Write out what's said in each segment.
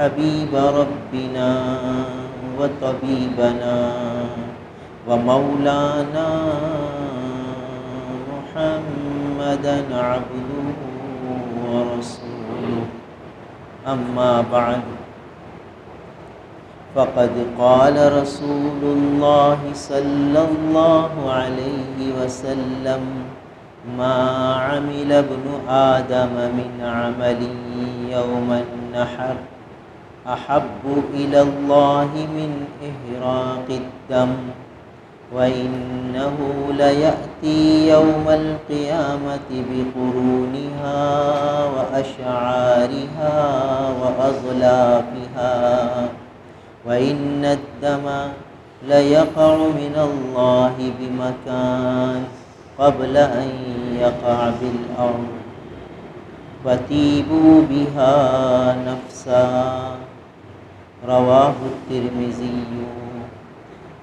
حبيب ربنا وطبيبنا ومولانا محمدا عبده ورسوله أما بعد فقد قال رسول الله صلى الله عليه وسلم ما عمل ابن آدم من عمل يوم النحر أحب إلى الله من إهراق الدم وإنه ليأتي يوم القيامة بقرونها وأشعارها وأظلافها وإن الدم ليقع من الله بمكان قبل أن يقع بالأرض فطيبوا بها نفسا رواه الترمذي.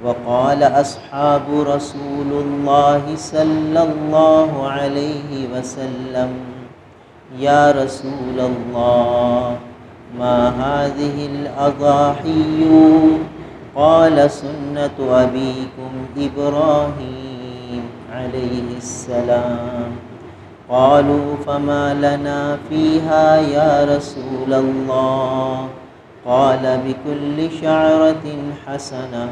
وقال أصحاب رسول الله صلى الله عليه وسلم يا رسول الله ما هذه الأضاحي؟ قال سنة أبيكم إبراهيم عليه السلام. قالوا فما لنا فيها يا رسول الله؟ قال بكل شعرة حسنة.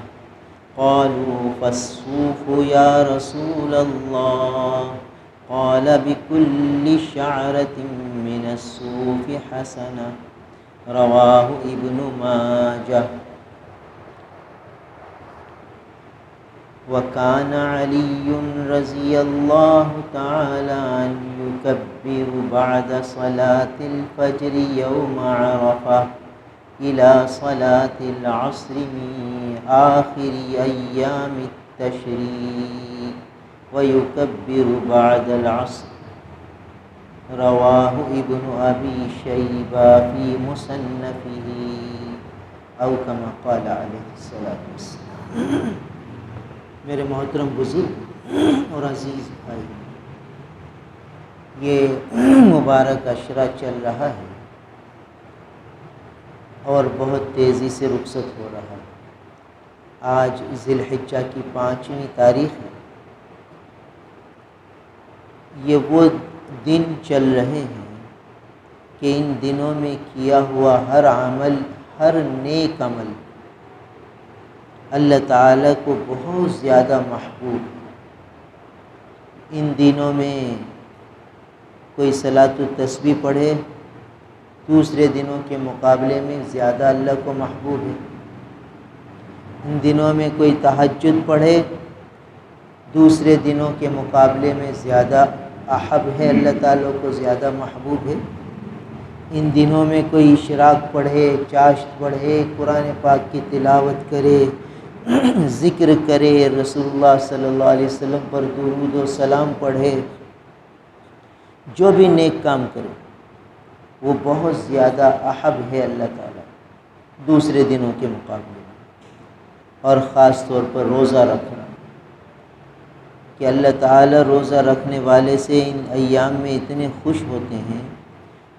قالوا فالصوف يا رسول الله؟ قال بكل شعرة من الصوف حسنة. رواه ابن ماجه. وكان علي رضي الله تعالى عنه يكبر بعد صلاة الفجر يوم عرفة إلى صلاة العصر من آخر أيام التشريق ويكبر بعد العصر. رواه ابن أبي شيبة في مصنفه أو كما قال عليه الصلاة والسلام. میرے محترم بزرگ اور عزیز بھائی، یہ مبارک عشرہ چل رہا ہے اور بہت تیزی سے رخصت ہو رہا ہے. آج ذی الحجہ کی 5ویں تاریخ ہے. یہ وہ دن چل رہے ہیں کہ ان دنوں میں کیا ہوا ہر عمل، ہر نیک عمل اللہ تعالیٰ کو بہت زیادہ محبوب ہے. ان دنوں میں کوئی صلاۃ التسبیح پڑھے دوسرے دنوں کے مقابلے میں زیادہ اللہ کو محبوب ہے. ان دنوں میں کوئی تہجد پڑھے دوسرے دنوں کے مقابلے میں زیادہ احب ہے، اللہ تعالیٰ کو زیادہ محبوب ہے. ان دنوں میں کوئی اشراق پڑھے، چاشت پڑھے، قرآن پاک کی تلاوت کرے، ذکر کرے، رسول اللہ صلی اللہ علیہ وسلم پر درود و سلام پڑھے، جو بھی نیک کام کرے وہ بہت زیادہ احب ہے اللہ تعالیٰ دوسرے دنوں کے مقابلے میں. اور خاص طور پر روزہ رکھنا کہ اللہ تعالیٰ روزہ رکھنے والے سے ان ایام میں اتنے خوش ہوتے ہیں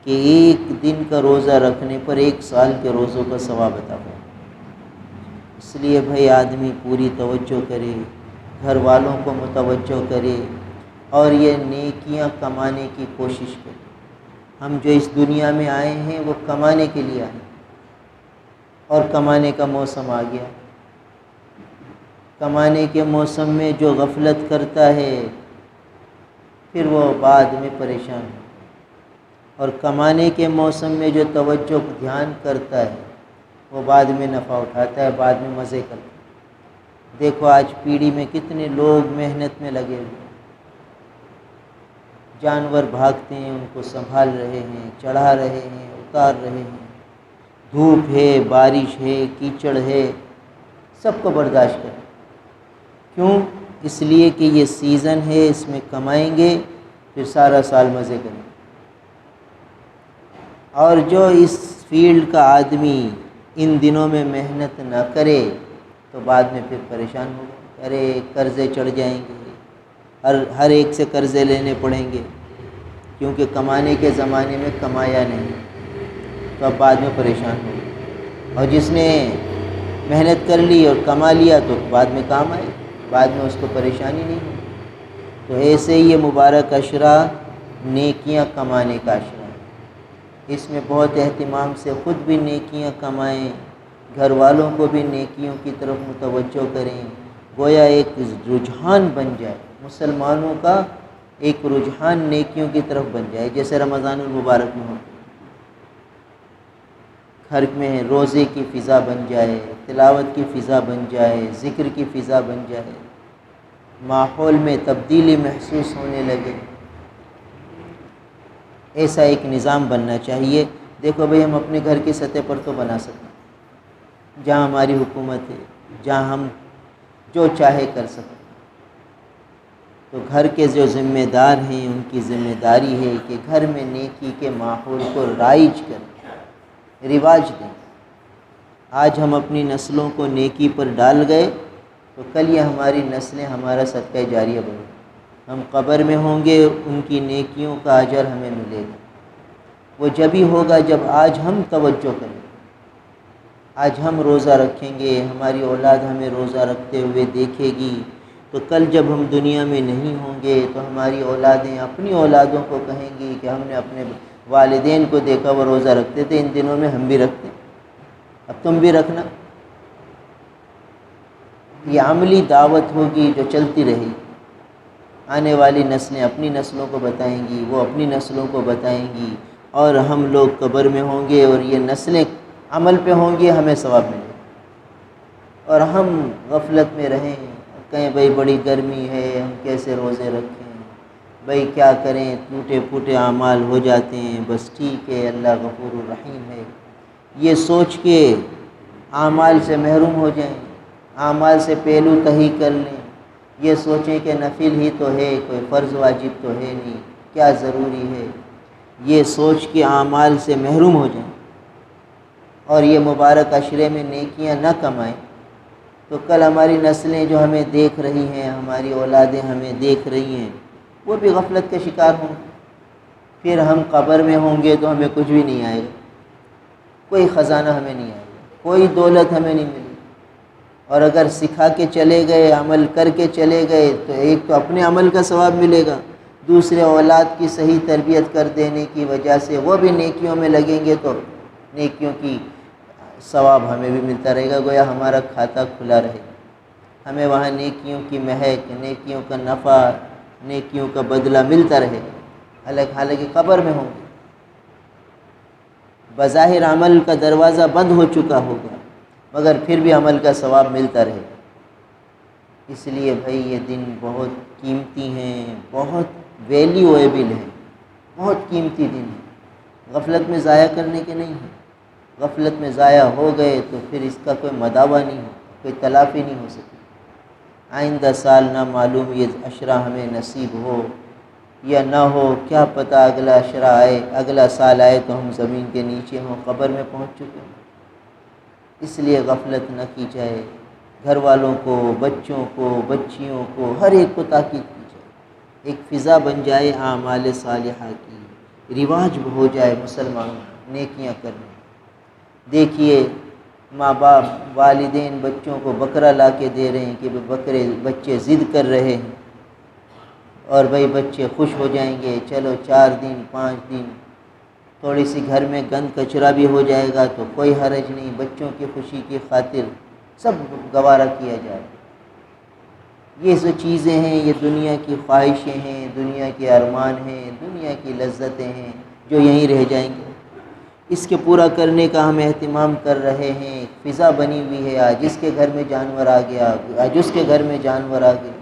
کہ ایک دن کا روزہ رکھنے پر 1 سال کے روزوں کا ثواب عطا ہو. اس لیے بھائی آدمی پوری توجہ کرے، گھر والوں کو متوجہ کرے اور یہ نیکیاں کمانے کی کوشش کرے. ہم جو اس دنیا میں آئے ہیں وہ کمانے کے لیے آئے اور کمانے کا موسم آ گیا. کمانے کے موسم میں جو غفلت کرتا ہے پھر وہ بعد میں پریشان ہے، اور کمانے کے موسم میں جو توجہ دھیان کرتا ہے وہ بعد میں نفع اٹھاتا ہے، بعد میں مزے کرتا ہے. دیکھو آج پیڑھی میں کتنے لوگ محنت میں لگے ہوئے، جانور بھاگتے ہیں ان کو سنبھال رہے ہیں، چڑھا رہے ہیں، اتار رہے ہیں، دھوپ ہے، بارش ہے، کیچڑ ہے، سب کو برداشت کریں. کیوں؟ اس لیے کہ یہ سیزن ہے، اس میں کمائیں گے پھر سارا سال مزے کریں گے. اور جو اس فیلڈ کا آدمی ان دنوں میں محنت نہ کرے تو بعد میں پھر پریشان ہوگا. ارے قرضے چڑھ جائیں گے، ہر ایک سے قرضے لینے پڑیں گے کیونکہ کمانے کے زمانے میں کمایا نہیں، تو اب بعد میں پریشان ہوگا. اور جس نے محنت کر لی اور کما لیا تو بعد میں کام آئے، بعد میں اس کو پریشانی نہیں ہوئی۔ تو ایسے ہی یہ مبارک عشرہ نیکیاں کمانے کا عشرہ ہے، اس میں بہت اہتمام سے خود بھی نیکیاں کمائیں، گھر والوں کو بھی نیکیوں کی طرف متوجہ کریں، گویا ایک رجحان بن جائے مسلمانوں کا، ایک رجحان نیکیوں کی طرف بن جائے، جیسے رمضان المبارک میں ہوتا ہے، گھر میں روزے کی فضا بن جائے، تلاوت کی فضا بن جائے، ذکر کی فضا بن جائے، ماحول میں تبدیلی محسوس ہونے لگے، ایسا ایک نظام بننا چاہیے۔ دیکھو بھئی، ہم اپنے گھر کی سطح پر تو بنا سکتے ہیں، جہاں ہماری حکومت ہے، جہاں ہم جو چاہے کر سکتے ہیں، تو گھر کے جو ذمہ دار ہیں ان کی ذمہ داری ہے کہ گھر میں نیکی کے ماحول کو رائج کریں، رواج دیں۔ آج ہم اپنی نسلوں کو نیکی پر ڈال گئے تو کل یہ ہماری نسلیں ہمارا صدقہ جاریہ بنیں، ہم قبر میں ہوں گے، ان کی نیکیوں کا اجر ہمیں ملے گا۔ وہ جب ہی ہوگا جب آج ہم توجہ کریں، آج ہم روزہ رکھیں گے، ہماری اولاد ہمیں روزہ رکھتے ہوئے دیکھے گی، تو کل جب ہم دنیا میں نہیں ہوں گے تو ہماری اولادیں اپنی اولادوں کو کہیں گی کہ ہم نے اپنے والدین کو دیکھا وہ روزہ رکھتے تھے، ان دنوں میں ہم بھی رکھتے ہیں، اب تم بھی رکھنا۔ یہ عملی دعوت ہوگی جو چلتی رہے گی، آنے والی نسلیں اپنی نسلوں کو بتائیں گی، وہ اپنی نسلوں کو بتائیں گی، اور ہم لوگ قبر میں ہوں گے اور یہ نسلیں عمل پہ ہوں گی، ہمیں ثواب ملے گا، اور ہم غفلت میں رہیں، کہیں بھئی بڑی گرمی ہے ہم کیسے روزے رکھیں، بھئی کیا کریں، ٹوٹے پھوٹے اعمال ہو جاتے ہیں، بس ٹھیک ہے اللہ غفور الرحیم ہے، یہ سوچ کے اعمال سے محروم ہو جائیں، اعمال سے پہلو تہی کر لیں، یہ سوچیں کہ نفل ہی تو ہے، کوئی فرض واجب تو ہے نہیں، کیا ضروری ہے، یہ سوچ کے اعمال سے محروم ہو جائیں اور یہ مبارک عشرے میں نیکیاں نہ کمائیں، تو کل ہماری نسلیں جو ہمیں دیکھ رہی ہیں، ہماری اولادیں ہمیں دیکھ رہی ہیں، وہ بھی غفلت کے شکار ہوں گے، پھر ہم قبر میں ہوں گے تو ہمیں کچھ بھی نہیں آئے گا، کوئی خزانہ ہمیں نہیں آئے گا، کوئی دولت ہمیں نہیں ملے گی، اور اگر سکھا کے چلے گئے، عمل کر کے چلے گئے تو ایک تو اپنے عمل کا ثواب ملے گا، دوسرے اولاد کی صحیح تربیت کر دینے کی وجہ سے وہ بھی نیکیوں میں لگیں گے تو نیکیوں کی ثواب ہمیں بھی ملتا رہے گا، گویا ہمارا کھاتہ کھلا رہے گا، ہمیں وہاں نیکیوں کی مہک، نیکیوں کا نفع، نیکیوں کا بدلہ ملتا رہے گا، حالانکہ قبر میں ہوں گے، بظاہر عمل کا دروازہ بند ہو چکا ہوگا مگر پھر بھی عمل کا ثواب ملتا رہے گا۔ اس لیے بھائی یہ دن بہت قیمتی ہیں، بہت ویلیویبل ہیں، بہت قیمتی دن ہیں، غفلت میں ضائع کرنے کے نہیں ہیں، غفلت میں ضائع ہو گئے تو پھر اس کا کوئی مداوع نہیں ہو، کوئی تلافی نہیں ہو سکتی۔ آئندہ سال نہ معلوم یہ عشرہ ہمیں نصیب ہو یا نہ ہو، کیا پتہ اگلا عشرہ آئے، اگلا سال آئے تو ہم زمین کے نیچے ہوں، قبر میں پہنچ چکے ہوں۔ اس لیے غفلت نہ کی جائے، گھر والوں کو، بچوں کو، بچیوں کو، ہر ایک کو تاکید کی جائے، ایک فضا بن جائے اعمال صالحہ کی، رواج ہو جائے مسلمان نیکیاں کرنے۔ دیکھیے ماں باپ، والدین بچوں کو بکرا لا کے دے رہے ہیں کہ بچے ضد کر رہے ہیں، اور بھئی بچے خوش ہو جائیں گے، چلو 4 دن 5 دن تھوڑی سی گھر میں گند کچرا بھی ہو جائے گا تو کوئی حرج نہیں، بچوں کی خوشی کی خاطر سب گوارا کیا جائے۔ یہ جو چیزیں ہیں یہ دنیا کی خواہشیں ہیں، دنیا کے ارمان ہیں، دنیا کی لذتیں ہیں جو یہیں رہ جائیں گے، اس کے پورا کرنے کا ہم اہتمام کر رہے ہیں۔ فضا بنی ہوئی ہے، آج اس کے گھر میں جانور آ گیا، آج اس کے گھر میں جانور آ گیا،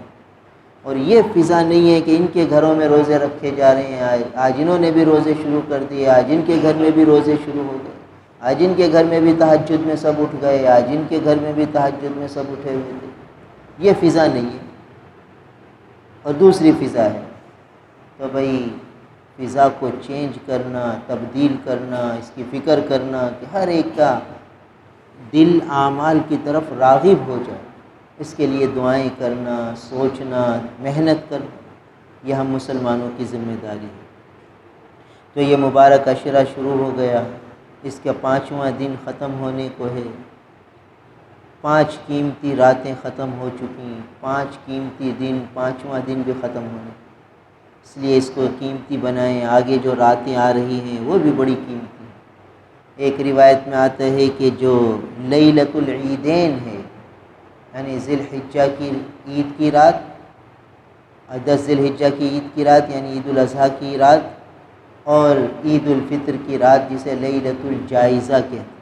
اور یہ فضا نہیں ہے کہ ان کے گھروں میں روزے رکھے جا رہے ہیں، آج انہوں نے بھی روزے شروع کر دیے، آج ان کے گھر میں بھی روزے شروع ہو گئے، آج ان کے گھر میں بھی تہجد میں سب اٹھ گئے، آج ان کے گھر میں بھی تہجد میں سب اٹھے ہوئے تھے، یہ فضا نہیں ہے، اور دوسری فضا ہے۔ تو بھئی فضا کو چینج کرنا، تبدیل کرنا، اس کی فکر کرنا کہ ہر ایک کا دل اعمال کی طرف راغب ہو جائے، اس کے لیے دعائیں کرنا، سوچنا، محنت کرنا، یہ ہم مسلمانوں کی ذمہ داری ہے۔ تو یہ مبارک عشرہ شروع ہو گیا، اس کا 5واں دن ختم ہونے کو ہے، 5 قیمتی راتیں ختم ہو چکی، 5 قیمتی دن، 5واں دن بھی ختم ہونے، اس لیے اس کو قیمتی بنائیں۔ آگے جو راتیں آ رہی ہیں وہ بھی بڑی قیمتی ہیں۔ ایک روایت میں آتا ہے کہ جو لیلۃ العیدین ہے، یعنی ذی الحجہ کی عید کی رات، 10 ذی الحجہ کی عید کی رات یعنی عید الاضحیٰ کی رات، اور عید الفطر کی رات جسے لیلۃ الجائزہ کہتے ہیں،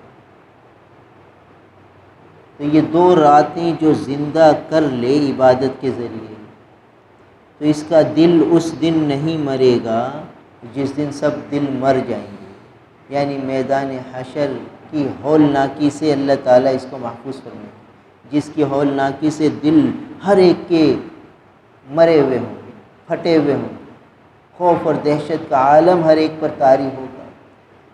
تو یہ 2 راتیں جو زندہ کر لے عبادت کے ذریعے، تو اس کا دل اس دن نہیں مرے گا جس دن سب دل مر جائیں گے، یعنی میدان حشر کی ہولناکی سے اللہ تعالیٰ اس کو محفوظ فرمائے، جس کی ہولناکی سے دل ہر ایک کے مرے ہوئے ہوں، پھٹے ہوئے ہوں، خوف اور دہشت کا عالم ہر ایک پر طاری ہوگا،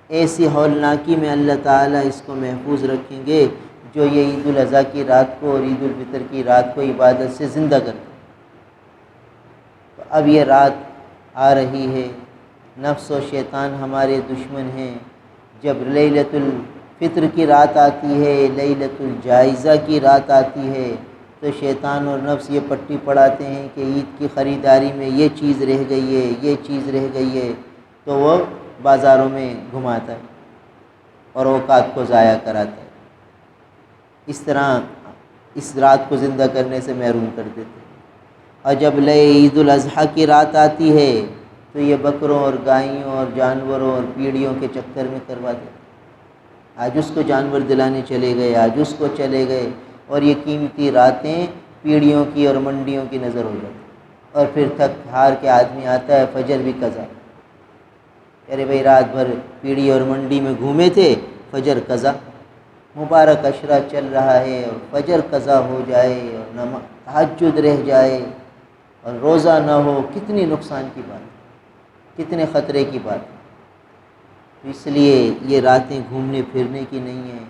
ایسی ہولناکی میں اللہ تعالیٰ اس کو محفوظ رکھیں گے جو یہ عید الاضحیٰ کی رات کو اور عید الفطر کی رات کو عبادت سے زندہ کرتے۔ تو اب یہ رات آ رہی ہے، نفس و شیطان ہمارے دشمن ہیں، جب لیلۃ الفطر کی رات آتی ہے، لیلۃ الجائزہ کی رات آتی ہے، تو شیطان اور نفس یہ پٹی پڑھاتے ہیں کہ عید کی خریداری میں یہ چیز رہ گئی ہے، یہ چیز رہ گئی ہے، تو وہ بازاروں میں گھماتا ہے اور اوقات کو ضائع کراتا ہے، اس طرح اس رات کو زندہ کرنے سے محروم کر دیتے ہیں۔ اور جب عید الاضحیٰ کی رات آتی ہے تو یہ بکروں اور گائیوں اور جانوروں اور پیڑیوں کے چکر میں کروا دیتے ہیں، آج اس کو جانور دلانے چلے گئے، آج اس کو چلے گئے، اور یہ قیمتی راتیں پیڑیوں کی اور منڈیوں کی نظر ہو جاتی، اور پھر تھک ہار کے آدمی آتا ہے، فجر بھی قضا، ارے بھائی رات بھر پیڑی اور منڈی میں گھومے تھے، فجر قضا، مبارک عشرہ چل رہا ہے اور فجر قضا ہو جائے اور تہجد رہ جائے اور روزہ نہ ہو، کتنی نقصان کی بات ہے، کتنے خطرے کی بات ہے۔ تو اس لیے یہ راتیں گھومنے پھرنے کی نہیں ہیں،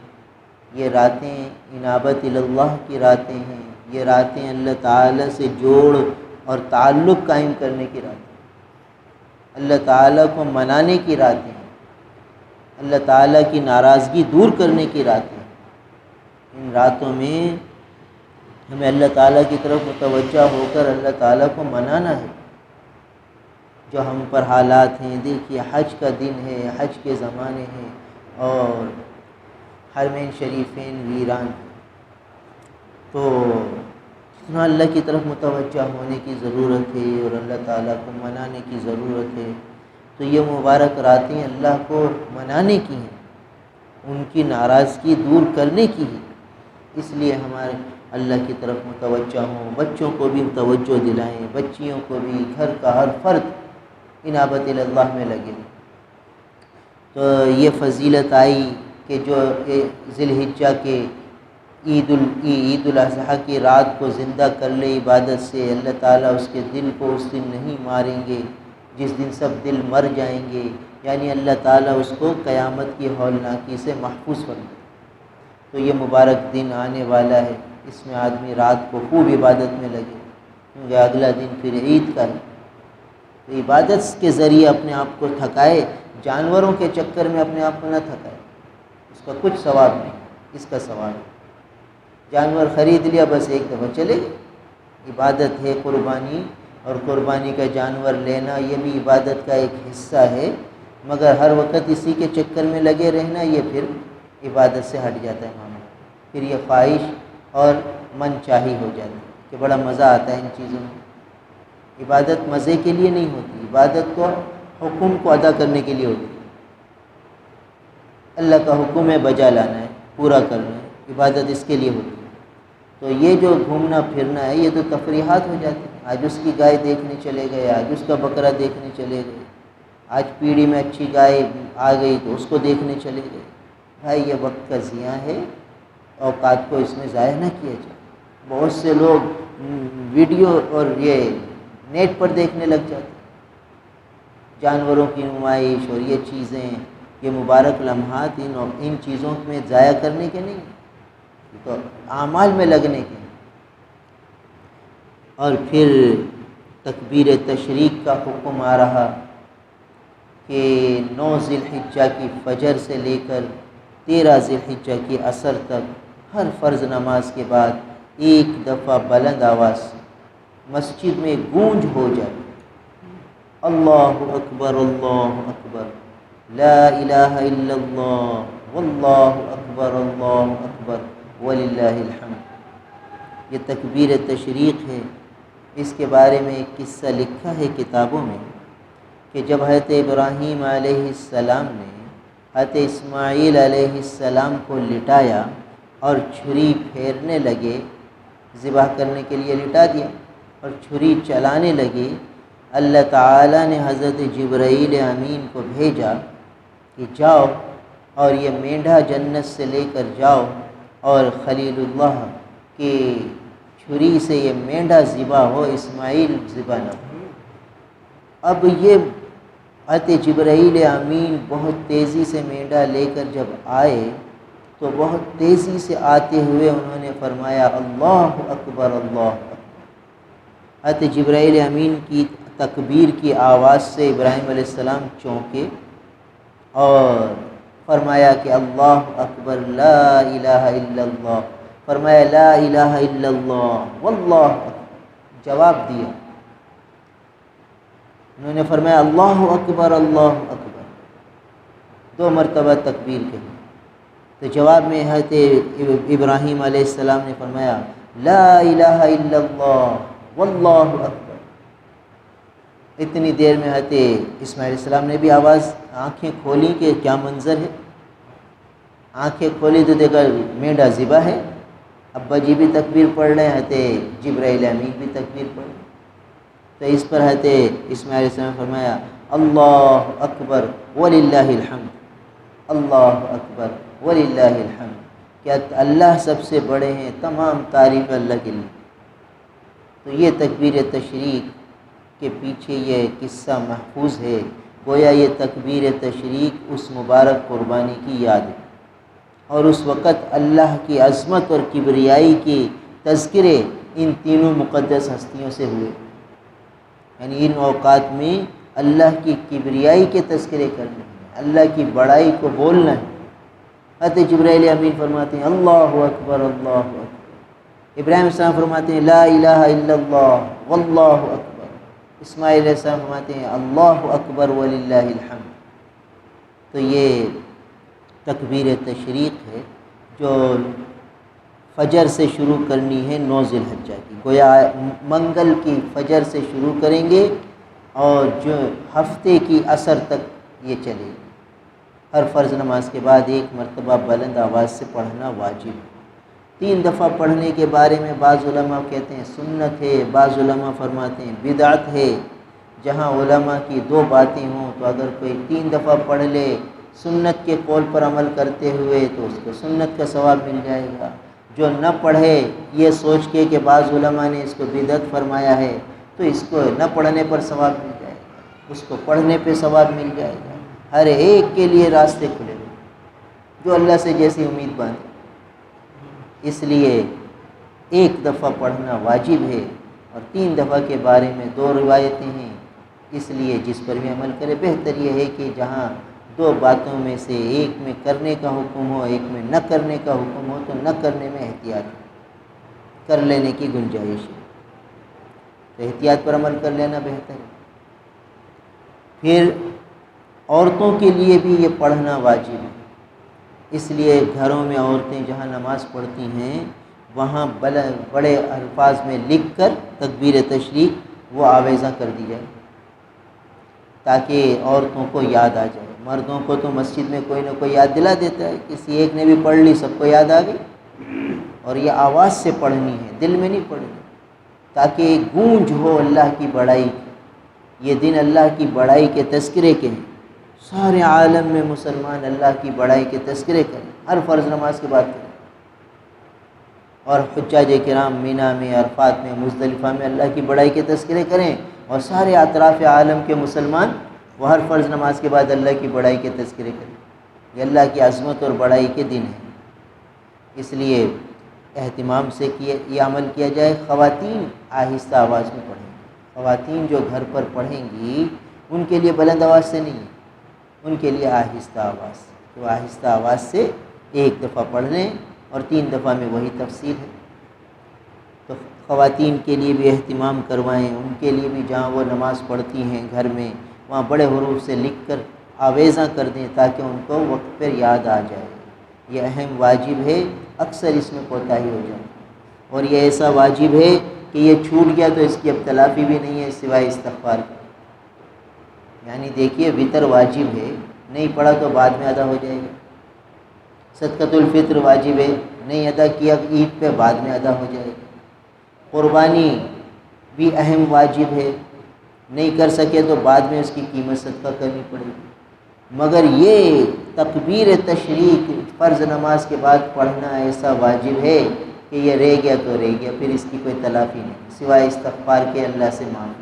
یہ راتیں انابت اللہ کی راتیں ہیں، یہ راتیں اللہ تعالیٰ سے جوڑ اور تعلق قائم کرنے کی راتیں، اللہ تعالیٰ کو منانے کی راتیں، اللہ تعالیٰ کی ناراضگی دور کرنے کی راتیں۔ ان راتوں میں ہمیں اللہ تعالیٰ کی طرف متوجہ ہو کر اللہ تعالیٰ کو منانا ہے۔ جو ہم پر حالات ہیں، دیکھیے حج کا دن ہے، حج کے زمانے ہیں اور حرمین شریفین ویران، تو جتنا اللہ کی طرف متوجہ ہونے کی ضرورت ہے اور اللہ تعالیٰ کو منانے کی ضرورت ہے، تو یہ مبارک راتیں اللہ کو منانے کی ہیں، ان کی ناراضگی دور کرنے کی ہے، اس لیے ہمارے اللہ کی طرف متوجہ ہوں، بچوں کو بھی توجہ دلائیں، بچیوں کو بھی، گھر کا ہر فرد انابت اللہ میں لگے۔ تو یہ فضیلت آئی کہ جو ذی الحجہ کے عید الاضحیٰ کی رات کو زندہ کر لے عبادت سے، اللہ تعالیٰ اس کے دل کو اس دن نہیں ماریں گے جس دن سب دل مر جائیں گے، یعنی اللہ تعالیٰ اس کو قیامت کی ہولناکی سے محفوظ فرمائے۔ تو یہ مبارک دن آنے والا ہے، اس میں آدمی رات کو خوب عبادت میں لگے، کیونکہ اگلا دن پھر عید کا ہے، تو عبادت کے ذریعے اپنے آپ کو تھکائے، جانوروں کے چکر میں اپنے آپ کو نہ تھکائے، اس کا کچھ ثواب نہیں، اس کا ثواب ہے۔ جانور خرید لیا بس ایک دفعہ چلے گئے، عبادت ہے قربانی، اور قربانی کا جانور لینا یہ بھی عبادت کا ایک حصہ ہے، مگر ہر وقت اسی کے چکر میں لگے رہنا یہ پھر عبادت سے ہٹ جاتا ہے معاملہ، پھر یہ خواہش اور من چاہی ہو جاتی ہے کہ بڑا مزہ آتا ہے ان چیزوں میں۔ عبادت مزے کے لیے نہیں ہوتی، عبادت کو حکم کو ادا کرنے کے لیے ہوتی ہے، اللہ کا حکم ہے بجا لانا ہے، پورا کرنا ہے، عبادت اس کے لیے ہوتی ہے۔ تو یہ جو گھومنا پھرنا ہے یہ تو تفریحات ہو جاتی ہیں، آج اس کی گائے دیکھنے چلے گئے، آج اس کا بکرا دیکھنے چلے گئے، آج پیڑھی میں اچھی گائے آ گئی تو اس کو دیکھنے چلے گئے۔ بھائی یہ وقت کا ضیاع ہے، اوقات کو اس میں ضائع نہ کیا جائے۔ بہت سے لوگ ویڈیو اور یہ نیٹ پر دیکھنے لگ جاتے ہیں، جانوروں کی نمائش اور یہ چیزیں، یہ مبارک لمحات ان چیزوں میں ضائع کرنے کے نہیں، تو اعمال میں لگنے کے۔ اور پھر تکبیر تشریق کا حکم آ رہا، کہ 9 ذی الحجہ کی فجر سے لے کر 13 ذی الحجہ کی عصر تک ہر فرض نماز کے بعد ایک دفعہ بلند آواز سے مسجد میں گونج ہو جائے، اللہ اکبر اللہ اکبر، لا الہ الا اللہ واللہ اکبر اللہ اکبر وللہ الحمد۔ یہ تکبیر تشریق ہے۔ اس کے بارے میں ایک قصہ لکھا ہے کتابوں میں کہ جب حضرت ابراہیم علیہ السلام نے حضرت اسماعیل علیہ السلام کو لٹایا اور چھری پھیرنے لگے، ذبح کرنے کے لیے لٹا دیا اور چھری چلانے لگے، اللہ تعالیٰ نے حضرت جبرائیل امین کو بھیجا کہ جاؤ اور یہ مینڈھا جنت سے لے کر جاؤ اور خلیل اللہ کی چھری سے یہ مینڈھا ذبح ہو، اسماعیل ذبح نہ ہو۔ اب یہ حضرت جبرائیل امین بہت تیزی سے مینڈھا لے کر جب آئے تو بہت تیزی سے آتے ہوئے انہوں نے فرمایا اللہ اکبر اللہ اکبر۔ حضرت جبرائیل امین کی تکبیر کی آواز سے ابراہیم علیہ السلام چونکے اور فرمایا کہ اللہ اکبر لا الہ الا اللہ، فرمایا لا الہ الا اللہ واللہ اکبر، جواب دیا۔ انہوں نے فرمایا اللہ اکبر اللہ اکبر، 2 مرتبہ تکبیر کہی تو جواب میں حضرت ابراہیم علیہ السلام نے فرمایا لا الہ الا اللہ واللہ اکبر۔ اتنی دیر میں حضرت اسماعیل علیہ السلام نے بھی آنکھیں کھولی کہ کیا منظر ہے، آنکھیں کھولی تو دیکھا مینڈھا ذبح ہے، ابا جی بھی تکبیر پڑھ رہے ہیں، حضرت جبرائیل امین بھی تکبیر پڑھ رہے ہیں۔ تو اس پر حضرت اسماعیل علیہ السلام نے فرمایا اللہ اکبر وللہ الحمد، اللہ اکبر وللہ الحمد، کیا اللہ سب سے بڑے ہیں، تمام تعریف اللہ کے لیے۔ تو یہ تکبیر تشریق کے پیچھے یہ قصہ محفوظ ہے، گویا یہ تکبیر تشریق اس مبارک قربانی کی یاد ہے، اور اس وقت اللہ کی عظمت اور کبریائی کے تذکرے ان تینوں مقدس ہستیوں سے ہوئے، یعنی ان اوقات میں اللہ کی کبریائی کے تذکرے کرنے ہیں، اللہ کی بڑائی کو بولنا ہے۔ حضرت جبرائیل امین فرماتے ہیں اللہ اکبر اللہ اکبر، ابراہیم السلام فرماتے ہیں لا الہ الا اللہ واللہ اکبر، اسماعیل علیہ السلام فرماتے ہیں اللہ اکبر وللہ الحمد۔ تو یہ تکبیر تشریق ہے جو فجر سے شروع کرنی ہے 9 ذی الحجہ کی، گویا منگل کی فجر سے شروع کریں گے اور جو ہفتے کی عصر تک یہ چلے گی۔ ہر فرض نماز کے بعد 1 مرتبہ بلند آواز سے پڑھنا واجب ہے۔ 3 دفعہ پڑھنے کے بارے میں بعض علماء کہتے ہیں سنت ہے، بعض علماء فرماتے ہیں بدعت ہے۔ جہاں علماء کی 2 باتیں ہوں تو اگر کوئی 3 دفعہ پڑھ لے سنت کے قول پر عمل کرتے ہوئے تو اس کو سنت کا ثواب مل جائے گا۔ جو نہ پڑھے یہ سوچ کے کہ بعض علماء نے اس کو بدعت فرمایا ہے تو اس کو نہ پڑھنے پر ثواب مل جائے گا، اس کو پڑھنے پہ ثواب مل جائے گا۔ ہر ایک کے لیے راستے کھلے ہوئے، جو اللہ سے جیسی امید باندھے۔ اس لیے 1 دفعہ پڑھنا واجب ہے، اور 3 دفعہ کے بارے میں 2 روایتیں ہیں، اس لیے جس پر بھی عمل کرے۔ بہتر یہ ہے کہ جہاں 2 باتوں میں سے ایک میں کرنے کا حکم ہو، ایک میں نہ کرنے کا حکم ہو، تو نہ کرنے میں احتیاط کر لینے کی گنجائش ہے، تو احتیاط پر عمل کر لینا بہتر ہے۔ پھر عورتوں کے لیے بھی یہ پڑھنا واجب ہے، اس لیے گھروں میں عورتیں جہاں نماز پڑھتی ہیں وہاں بڑے الفاظ میں لکھ کر تکبیر تشریق وہ آویزاں کر دی جائے تاکہ عورتوں کو یاد آ جائے۔ مردوں کو تو مسجد میں کوئی نہ کوئی یاد دلا دیتا ہے، کسی ایک نے بھی پڑھ لی سب کو یاد آ گئی، اور یہ آواز سے پڑھنی ہے، دل میں نہیں پڑھنی، تاکہ گونج ہو اللہ کی بڑائی کی۔ یہ دن اللہ کی بڑائی کے تذکرے کے ہیں، سارے عالم میں مسلمان اللہ کی بڑائی کے تذکرے کریں، ہر فرض نماز کے بعد کریں، اور حجاج کرام مینا میں، عرفات میں، مزدلفہ میں اللہ کی بڑائی کے تذکرے کریں، اور سارے اطراف عالم کے مسلمان وہ ہر فرض نماز کے بعد اللہ کی بڑائی کے تذکرے کریں۔ یہ اللہ کی عظمت اور بڑائی کے دن ہیں، اس لیے اہتمام سے یہ عمل کیا جائے۔ خواتین آہستہ آواز میں پڑھیں، خواتین جو گھر پر پڑھیں گی ان کے لیے بلند آواز سے نہیں ہے، ان کے لیے آہستہ آواز، تو آہستہ آواز سے ایک دفعہ پڑھ لیں اور 3 دفعہ میں وہی تفسیر ہے۔ تو خواتین کے لیے بھی اہتمام کروائیں، ان کے لیے بھی جہاں وہ نماز پڑھتی ہیں گھر میں وہاں بڑے حروف سے لکھ کر آویزاں کر دیں تاکہ ان کو وقت پر یاد آ جائے۔ یہ اہم واجب ہے، اکثر اس میں کوتاہی ہو جائے، اور یہ ایسا واجب ہے کہ یہ چھوٹ گیا تو اس کی اب تلافی بھی نہیں ہے سوائے استغفار کی۔ یعنی دیکھیے وتر واجب ہے، نہیں پڑھا تو بعد میں ادا ہو جائے گا۔ صدقۃ الفطر واجب ہے، نہیں ادا کیا عید پہ بعد میں ادا ہو جائے گا۔ قربانی بھی اہم واجب ہے، نہیں کر سکے تو بعد میں اس کی قیمت صدقہ کرنی پڑے گی۔ مگر یہ تکبیر تشریق فرض نماز کے بعد پڑھنا ایسا واجب ہے کہ یہ رہ گیا تو رہ گیا، پھر اس کی کوئی تلافی نہیں سوائے استغفار کے، اللہ سے معافی۔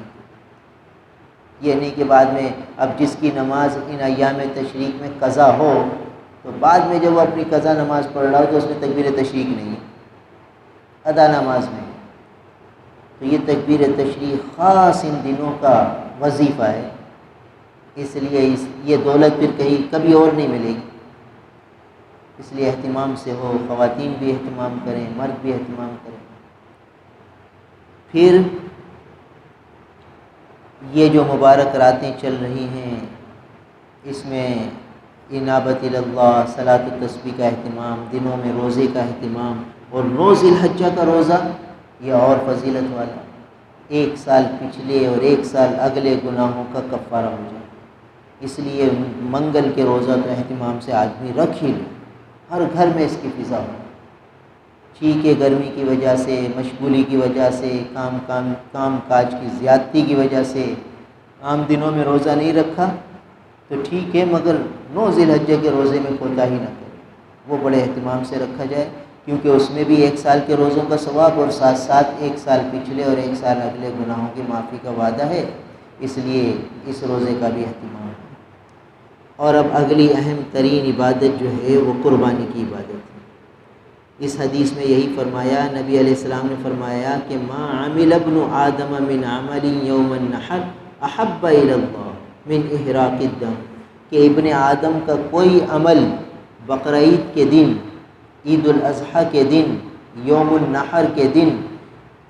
یہ نہیں کہ بعد میں اب جس کی نماز ان ایام تشریق میں قضا ہو تو بعد میں جب وہ اپنی قضا نماز پڑھ رہا ہو تو اس میں تکبیر تشریق نہیں ہے، ادا نماز میں۔ تو یہ تکبیر تشریق خاص ان دنوں کا وظیفہ ہے، اس لیے یہ دولت پھر کہیں کبھی اور نہیں ملے گی، اس لیے اہتمام سے ہو، خواتین بھی اہتمام کریں، مرد بھی اہتمام کریں۔ پھر یہ جو مبارک راتیں چل رہی ہیں اس میں انابت اللہ، صلاۃ التسبیح کا اہتمام، دنوں میں روزے کا اہتمام، اور 9 ذی الحجہ کا روزہ یہ اور فضیلت والا، 1 سال پچھلے اور 1 سال اگلے گناہوں کا کفارہ ہو جائے۔ اس لیے منگل کے روزہ تو اہتمام سے آدمی رکھ ہی لے، ہر گھر میں اس کی فضا ہو۔ ٹھیک ہے، گرمی کی وجہ سے، مشغولی کی وجہ سے، کام کاج کی زیادتی کی وجہ سے عام دنوں میں روزہ نہیں رکھا تو ٹھیک ہے، مگر 9 ذی الحجہ کے روزے میں کوتاہی نہ کرے، وہ بڑے اہتمام سے رکھا جائے، کیونکہ اس میں بھی 1 سال کے روزوں کا ثواب اور ساتھ ساتھ 1 سال پچھلے اور 1 سال اگلے گناہوں کی معافی کا وعدہ ہے، اس لیے اس روزے کا بھی اہتمام ہے۔ اور اب اگلی اہم ترین عبادت جو ہے وہ قربانی کی عبادت ہے۔ اس حدیث میں یہی فرمایا، نبی علیہ السلام نے فرمایا کہ ما عمل ابن آدم من عمل یوم النحر احب الی اللہ من احراق الدم، کہ ابن آدم کا کوئی عمل بقرعید کے دن، عید الاضحیٰ کے دن، یوم النحر کے دن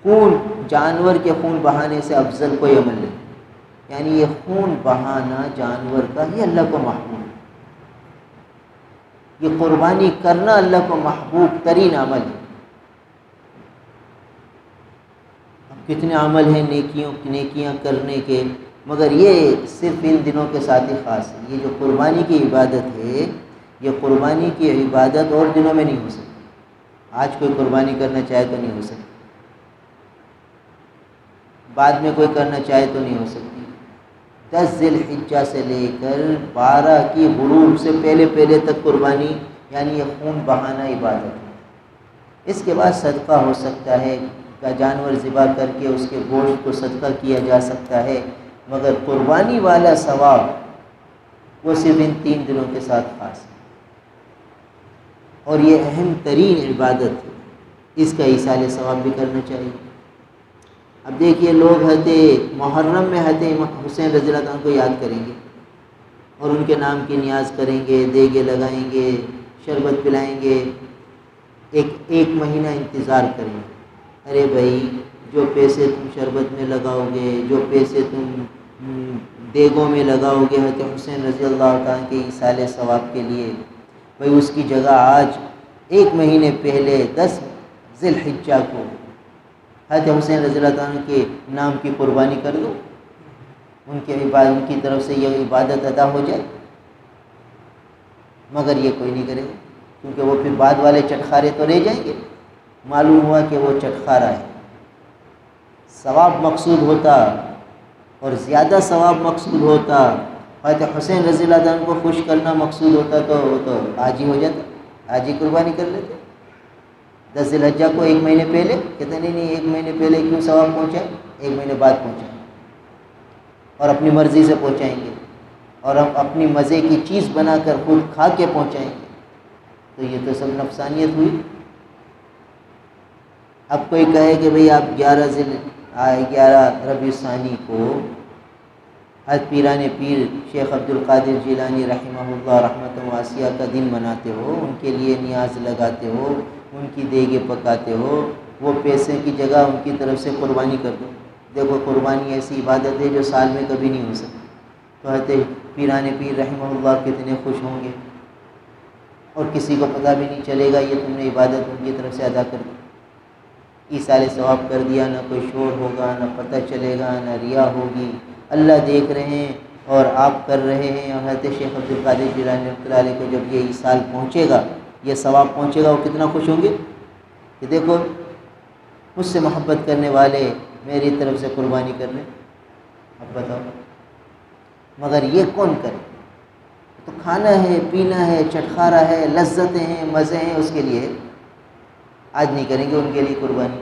خون، جانور کے خون بہانے سے افضل کوئی عمل نہیں۔ یعنی یہ خون بہانا جانور کا ہی اللہ کو محبوب ہے، یہ قربانی کرنا اللہ کو محبوب ترین عمل ہے۔ اب کتنے عمل ہیں نیکیاں کرنے کے، مگر یہ صرف ان دنوں کے ساتھ ہی خاص ہے۔ یہ جو قربانی کی عبادت ہے، یہ قربانی کی عبادت اور دنوں میں نہیں ہو سکتی۔ آج کوئی قربانی کرنا چاہے تو نہیں ہو سکتی، بعد میں کوئی کرنا چاہے تو نہیں ہو سکتی۔ 10 ذی الحجہ سے لے کر 12 کی غروب سے پہلے تک قربانی، یعنی یہ خون بہانا عبادت ہے۔ اس کے بعد صدقہ ہو سکتا ہے، جانور ذبح کر کے اس کے گوشت کو صدقہ کیا جا سکتا ہے، مگر قربانی والا ثواب وہ صرف ان 3 دنوں کے ساتھ خاص ہے، اور یہ اہم ترین عبادت ہے، اس کا ایصال ثواب بھی کرنا چاہیے۔ اب دیکھیے لوگ محرم میں حسین رضی اللہ عنہ کو یاد کریں گے اور ان کے نام کی نیاز کریں گے، دیگے لگائیں گے، شربت پلائیں گے، ایک مہینہ انتظار کریں گے۔ ارے بھائی، جو پیسے تم شربت میں لگاؤ گے، جو پیسے تم دیگوں میں لگاؤ گے حضرت حسین رضی اللہ تعالیٰ کے ایصال ثواب کے لیے، بھائی اس کی جگہ آج 1 مہینے پہلے 10 ذی الحجہ کو حضرت حسین رضی اللہ عنہ کے نام کی قربانی کر دو، ان کی طرف سے یہ عبادت ادا ہو جائے، مگر یہ کوئی نہیں کرے، کیونکہ وہ پھر بعد والے چٹخارے تو رہ جائیں گے۔ معلوم ہوا کہ وہ چٹخارا ہے، ثواب مقصود ہوتا اور زیادہ ثواب مقصود ہوتا، حضرت حسین رضی اللہ عنہ کو خوش کرنا مقصود ہوتا تو آج ہی ہو جاتا، آج ہی قربانی کر لیتے۔ 10 ذی الحجہ کو 1 مہینے پہلے کہتے نہیں 1 مہینے پہلے کیوں ثواب پہنچائے، 1 مہینے بعد پہنچائیں، اور اپنی مرضی سے پہنچائیں گے، اور ہم اپنی مزے کی چیز بنا کر خود کھا کے پہنچائیں گے، تو یہ تو سب نفسانیت ہوئی۔ اب کوئی کہے کہ بھئی آپ 11 ربیع ثانی کو حضرت پیران پیر شیخ عبد القادر جیلانی رحمہ اللہ رحمۃ واسعہ کا دن مناتے ہو، ان کے لیے نیاز لگاتے ہو، ان کی دیگیں پکاتے ہو، وہ پیسے کی جگہ ان کی طرف سے قربانی کر دو۔ دیکھو قربانی ایسی عبادت ہے جو سال میں کبھی نہیں ہو سکتی، تو حضرت پیران پیر رحمہ اللہ کتنے خوش ہوں گے، اور کسی کو پتہ بھی نہیں چلے گا یہ تم نے عبادت ان کی طرف سے ادا کر دی، ایصال ثواب کر دیا، نہ کوئی شور ہوگا، نہ پتہ چلے گا، نہ ریا ہوگی، اللہ دیکھ رہے ہیں اور آپ کر رہے ہیں۔ اور حضرت شیخ عبد القادر جیلانی رحمۃ اللہ علیہ کو جب یہ ایصال پہنچے گا، یہ ثواب پہنچے گا، وہ کتنا خوش ہوں گے کہ دیکھو مجھ سے محبت کرنے والے میری طرف سے قربانی کر لیں۔ اب بتاؤ، مگر یہ کون کرے؟ تو کھانا ہے، پینا ہے، چٹخارا ہے، لذتیں ہیں، مزے ہیں، اس کے لیے آج نہیں کریں گے ان کے لیے قربانی۔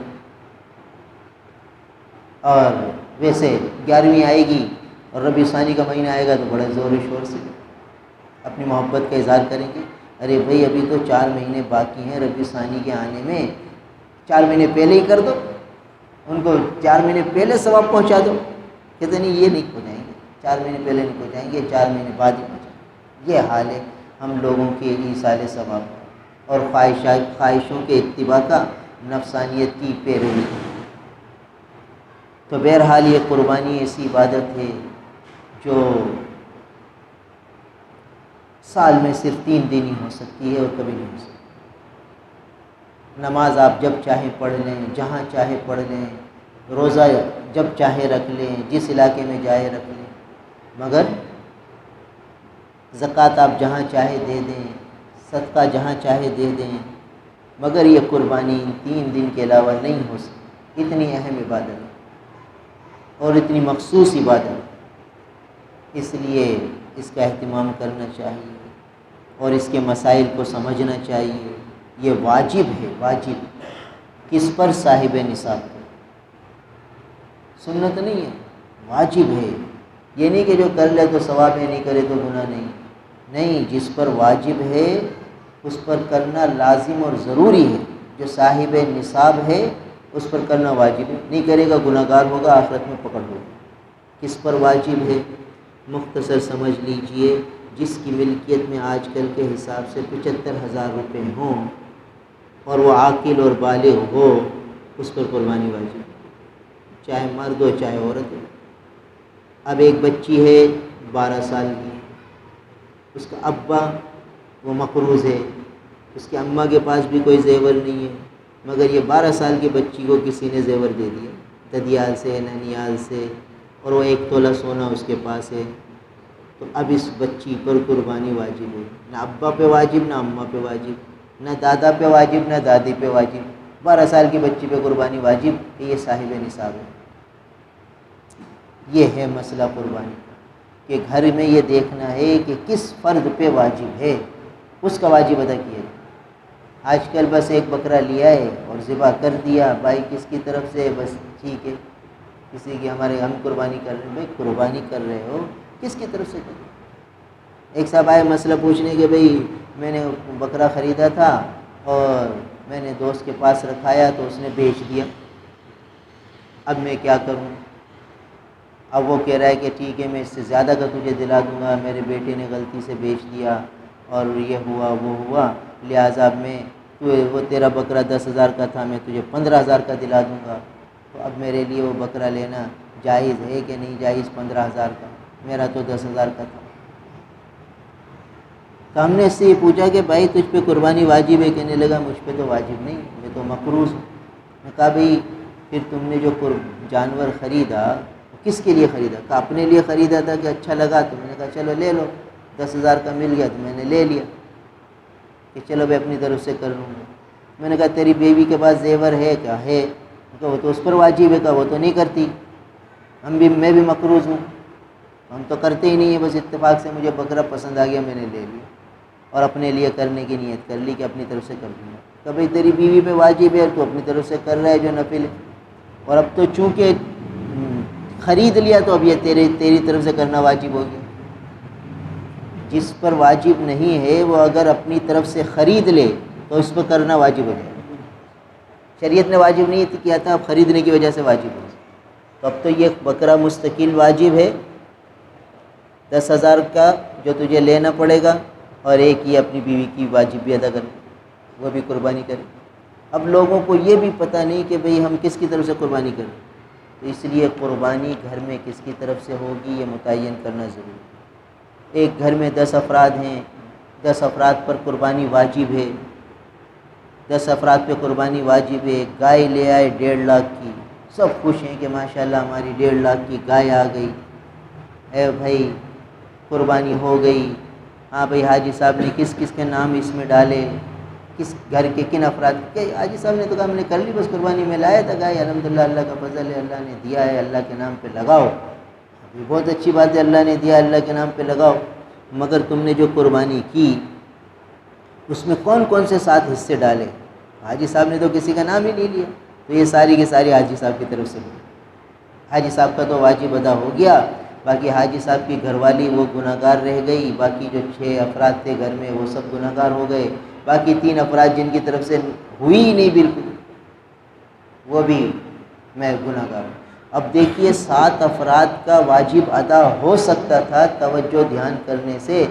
اور ویسے 11ویں آئے گی اور ربیع ثانی کا مہینہ آئے گا تو بڑے زور و شور سے اپنی محبت کا اظہار کریں گے، ارے بھائی ابھی تو 4 مہینے باقی ہیں ربیع ثانی کے آنے میں، 4 مہینے پہلے ہی کر دو، ان کو 4 مہینے پہلے ثواب پہنچا دو۔ کہتے نہیں یہ نہیں پہنچائیں گے، 4 مہینے پہلے نہیں پہنچائیں گے، 4 مہینے بعد ہی پہنچائیں گے۔ یہ حال ہے ہم لوگوں کے ایصال ثواب اور خواہشوں کے اتباع کا، نفسانیت کی پیروی۔ تو بہرحال یہ قربانی ایسی عبادت ہے جو سال میں صرف 3 دن ہی ہو سکتی ہے اور کبھی نہیں ہو سکتی۔ نماز آپ جب چاہے پڑھ لیں، جہاں چاہے پڑھ لیں، روزہ جب چاہے رکھ لیں، جس علاقے میں جائے رکھ لیں، مگر زکوٰۃ آپ جہاں چاہے دے دیں، صدقہ جہاں چاہے دے دیں، مگر یہ قربانی ان 3 دن کے علاوہ نہیں ہو سکتی۔ اتنی اہم عبادت ہے اور اتنی مخصوص عبادت، اس لیے اس کا اہتمام کرنا چاہیے اور اس کے مسائل کو سمجھنا چاہیے۔ یہ واجب ہے، واجب کس پر؟ صاحب نصاب پر، سنت نہیں ہے، واجب ہے۔ یہ نہیں کہ جو کر لے تو ثواب ہے، نہیں کرے تو گناہ نہیں، جس پر واجب ہے اس پر کرنا لازم اور ضروری ہے۔ جو صاحب نصاب ہے اس پر کرنا واجب ہے، نہیں کرے گا گناہ گار ہوگا، آخرت میں پکڑ ہوگی۔ کس پر واجب ہے؟ مختصر سمجھ لیجئے، جس کی ملکیت میں آج کل کے حساب سے 75,000 روپے ہوں اور وہ عاقل اور بالغ ہو، اس پر قربانی واجب ہے، چاہے مرد ہو چاہے عورت ہو۔ اب ایک بچی ہے 12 سال کی، اس کا ابا وہ مقروض ہے، اس کی اماں کے پاس بھی کوئی زیور نہیں ہے، مگر یہ 12 سال کی بچی کو کسی نے زیور دے دیا ددیال سے، ننیال سے، اور وہ 1 تولہ سونا اس کے پاس ہے، تو اب اس بچی پر قربانی واجب ہے۔ نہ ابا پہ واجب، نہ اماں پہ واجب، نہ دادا پہ واجب، نہ دادی پہ واجب، 12 سال کی بچی پہ قربانی واجب کہ یہ صاحب نصاب ہے۔ یہ ہے مسئلہ قربانی کہ گھر میں یہ دیکھنا ہے کہ کس فرد پہ واجب ہے، اس کا واجب ادا کیا جائے۔ آج کل بس ایک بکرا لیا ہے اور ذبح کر دیا، بھائی کس کی طرف سے؟ بس ٹھیک ہے، کسی کی ہم قربانی کر رہے ہیں، بھائی قربانی کر رہے ہو کس کی طرف سے کر رہے ہو؟ ایک صاحب آئے مسئلہ پوچھنے کہ بھائی میں نے بکرا خریدا تھا اور میں نے دوست کے پاس رکھایا تو اس نے بیچ دیا، اب میں کیا کروں؟ اب وہ کہہ رہا ہے کہ ٹھیک ہے میں اس سے زیادہ کا تجھے دلا دوں گا، میرے بیٹے نے غلطی سے بیچ دیا اور یہ ہوا وہ ہوا، لہٰذا میں وہ تیرا بکرا 10,000 کا تھا، میں تجھے 15,000 کا دلا دوں گا، تو اب میرے لیے وہ بکرا لینا جائز ہے کہ نہیں جائز؟ 15,000 کا، میرا تو 10,000 کا تھا۔ تو ہم نے اس سے یہ پوچھا کہ بھائی تجھ پہ قربانی واجب ہے؟ کہنے لگا مجھ پہ تو واجب نہیں، میں تو مقروض ہوں۔ میں کہا بھائی پھر تم نے جو جانور خریدا کس کے لیے خریدا؟ کہ اپنے لیے خریدا تھا کہ اچھا لگا تو میں نے کہا چلو لے لو، 10,000 کا مل گیا تو میں نے لے لیا کہ چلو میں اپنی طرف سے کر لوں گا۔ میں نے کہا تیری بیوی کے پاس زیور ہے کیا؟ ہے۔ کہ وہ تو اس پر واجب ہے، کہ وہ تو نہیں کرتی، میں بھی مقروض ہوں، ہم تو کرتے ہی نہیں ہیں، بس اتفاق سے مجھے بکرا پسند آ گیا میں نے لے لیا اور اپنے لیے کرنے کی نیت کر لی کہ اپنی طرف سے کر دوں گا۔ کہ بھائی تیری بیوی پہ واجب ہے تو اپنی طرف سے کر رہا ہے جو نفل ہے، اور اب تو چونکہ خرید لیا تو اب یہ تیری طرف سے کرنا واجب ہو گیا۔ جس پر واجب نہیں ہے وہ اگر اپنی طرف سے خرید لے تو اس پر کرنا واجب ہو جائے۔ شریعت نے واجب نہیں کیا تھا، اب خریدنے کی وجہ سے واجب ہو، تو اب تو یہ بکرا مستقل واجب ہے 10,000 کا جو تجھے لینا پڑے گا، اور ایک ہی اپنی بیوی کی واجب بھی ادا کرنا، وہ بھی قربانی کرے۔ اب لوگوں کو یہ بھی پتہ نہیں کہ بھئی ہم کس کی طرف سے قربانی کریں، تو اس لیے قربانی گھر میں کس کی طرف سے ہوگی یہ متعین کرنا ضروری ہے۔ ایک گھر میں 10 افراد ہیں، 10 افراد پر قربانی واجب ہے، 10 افراد پہ قربانی واجب ہے۔ گائے لے آئے 1.5 لاکھ کی، سب خوش ہیں کہ ماشاءاللہ ہماری 1.5 لاکھ کی گائے آ گئی، اے بھائی قربانی ہو گئی۔ ہاں بھئی حاجی صاحب نے کس کس کے نام اس میں ڈالے، کس گھر کے کن افراد کے؟ حاجی صاحب نے تو کہا ہم نے کر لی بس قربانی میں لایا تھا گائے، الحمدللہ اللہ کا فضل ہے، اللہ نے دیا ہے، اللہ کے نام پہ لگاؤ۔ یہ بہت اچھی بات ہے، اللہ نے دیا اللہ کے نام پہ لگاؤ، مگر تم نے جو قربانی کی اس میں کون کون سے 7 حصے ڈالے؟ حاجی صاحب نے تو کسی کا نام ہی نہیں لیا، تو یہ ساری کی ساری حاجی صاحب کی طرف سے ہوئی۔ حاجی صاحب کا تو واجب ادا ہو گیا، باقی حاجی صاحب کی گھر والی وہ گناہ گار رہ گئی، باقی جو 6 افراد تھے گھر میں وہ سب گناہ گار ہو گئے، باقی 3 افراد جن کی طرف سے ہوئی ہی نہیں بالکل، وہ بھی میں گناہ گار ہوں۔ اب دیکھیے 7 افراد کا واجب ادا ہو سکتا تھا توجہ دھیان کرنے سے،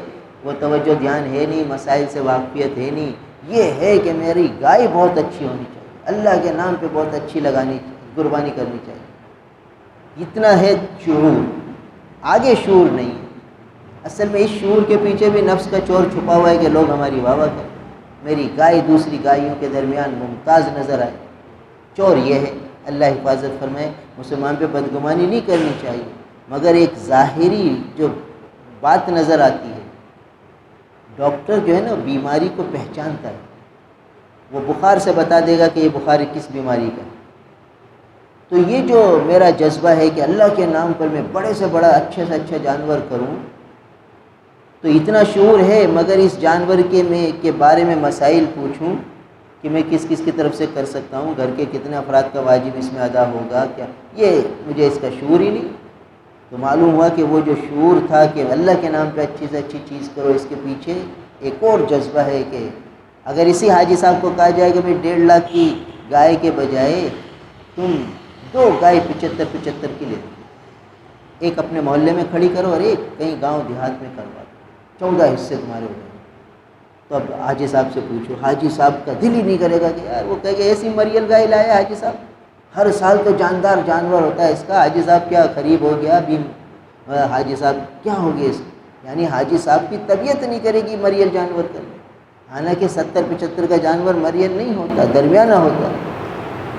وہ توجہ دھیان ہے نہیں، مسائل سے واقفیت ہے نہیں، یہ ہے کہ میری گائے بہت اچھی ہونی چاہیے، اللہ کے نام پہ بہت اچھی قربانی کرنی چاہیے، اتنا ہے شعور، آگے شعور نہیں ہے۔ اصل میں اس شعور کے پیچھے بھی نفس کا چور چھپا ہوا ہے کہ لوگ ہماری واہ واہ کریں، میری گائے دوسری گائیوں کے درمیان ممتاز نظر آئے، چور یہ ہے۔ اللہ حفاظت فرمائے، مسلمان پہ بدگمانی نہیں کرنی چاہیے، مگر ایک ظاہری جو بات نظر آتی ہے، ڈاکٹر جو ہے نا بیماری کو پہچانتا ہے، وہ بخار سے بتا دے گا کہ یہ بخار کس بیماری کا ہے۔ تو یہ جو میرا جذبہ ہے کہ اللہ کے نام پر میں بڑے سے بڑا اچھے سے اچھا جانور کروں، تو اتنا شعور ہے، مگر اس جانور کے بارے میں مسائل پوچھوں کہ میں کس کس کی طرف سے کر سکتا ہوں، گھر کے کتنے افراد کا واجب اس میں ادا ہوگا، کیا یہ مجھے اس کا شعور ہی نہیں۔ تو معلوم ہوا کہ وہ جو شعور تھا کہ اللہ کے نام پہ اچھی سے اچھی چیز کرو، اس کے پیچھے ایک اور جذبہ ہے کہ اگر اسی حاجی صاحب کو کہا جائے کہ بھئی 1.5 لاکھ کی گائے کے بجائے تم 2 گائے 75 کی لے دو، ایک اپنے محلے میں کھڑی کرو اور ایک کہیں گاؤں دیہات میں کروا دو، 14 حصے تمہارے ہو جائیں۔ تو اب حاجی صاحب سے پوچھو، حاجی صاحب کا دل ہی نہیں کرے گا کہ یار، وہ کہے کہ ایسی مریل گائے لایا حاجی صاحب، ہر سال تو جاندار جانور ہوتا ہے اس کا، حاجی صاحب کیا قریب ہو گیا بھی، حاجی صاحب کیا ہو گیا اس کا؟ یعنی حاجی صاحب کی طبیعت نہیں کرے گی مریل جانور کرنے، حالانکہ 70-75 کا جانور مریل نہیں ہوتا، درمیانہ ہوتا،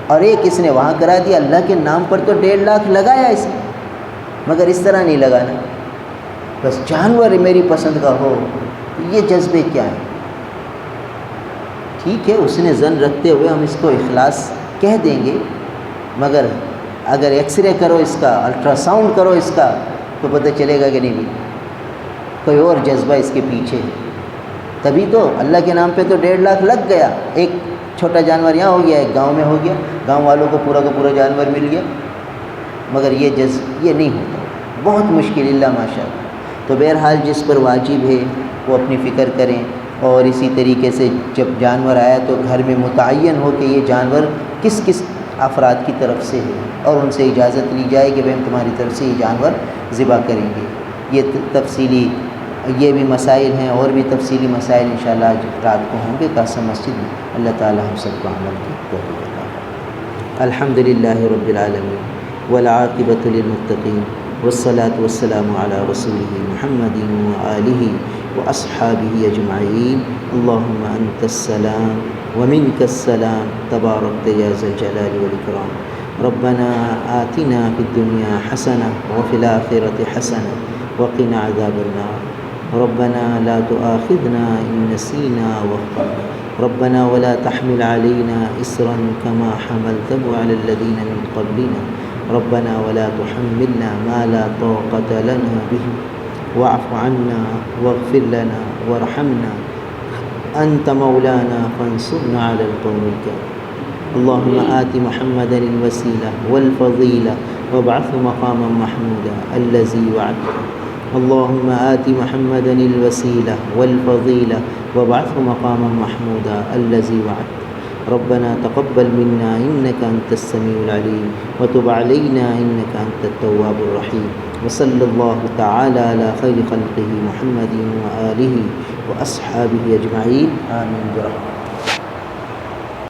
اور ایک اس نے وہاں کرا دیا۔ اللہ کے نام پر تو 1.5 لاکھ لگایا اس نے، مگر اس طرح نہیں لگانا، بس جانور میری پسند کا ہو۔ یہ جذبے کیا ہیں؟ ٹھیک ہے، اس نے ظن رکھتے ہوئے ہم اس کو اخلاص کہہ دیں گے، مگر اگر ایکس رے کرو اس کا، الٹرا ساؤنڈ کرو اس کا، تو پتہ چلے گا کہ نہیں کوئی اور جذبہ اس کے پیچھے ہے۔ تبھی تو اللہ کے نام پہ تو 1.5 لاکھ لگ گیا، ایک چھوٹا جانور یہاں ہو گیا، ایک گاؤں میں ہو گیا، گاؤں والوں کو پورا کا پورا جانور مل گیا، مگر یہ یہ نہیں ہوتا، بہت مشکل، اللہ ماشاء اللہ۔ تو بہرحال جس پر واجب ہے وہ اپنی فکر کریں، اور اسی طریقے سے جب جانور آیا تو گھر میں متعین ہو کہ یہ جانور کس کس افراد کی طرف سے ہے، اور ان سے اجازت لی جائے کہ بھئی ہم تمہاری طرف سے یہ جانور ذبح کریں گے۔ یہ تفصیلی یہ بھی مسائل ہیں، اور بھی تفصیلی مسائل انشاءاللہ آج رات کو ہوں گے قاسم مسجد میں۔ اللہ تعالی ہم سب کو عمل کی توفیق عطا فرمائے۔ الحمدللہ رب العالمین والعاقبۃ للمتقین والصلاة والسلام علی رسولہ محمد وآلہ واصحابہ اجمعین۔ اللہم انت السلام ومنک السلام تبارکت یا ذا الجلال والاکرام۔ ربنا آتنا فی الدنیا حسنہ وفی الآخرۃ حسنہ وقنا عذاب النار۔ ربنا لا تؤاخذنا ان نسینا واخطأنا، ربنا ولا تحمل علينا إصرا كما حملته على الذين من قبلنا، ربنا ولا تحملنا ما لا طاقة لنا به، واعف عنا واغفر لنا وارحمنا، أنت مولانا فانصرنا على القوم الكافرين۔ اللهم آت محمدا الوسيلة والفضيلة وابعثه مقاما محمودا الذي وعدته۔ اللهم آت محمدا الوسيلة والفضيلة وابعثه مقاما محمودا الذي وعدته۔ ربنا تقبل منا إنك أنت السميع العليم وتب علينا إنك أنت التواب الرحيم وصلى الله تعالى على خير خلقه محمد وآله وأصحابه أجمعين آمين برحمتك.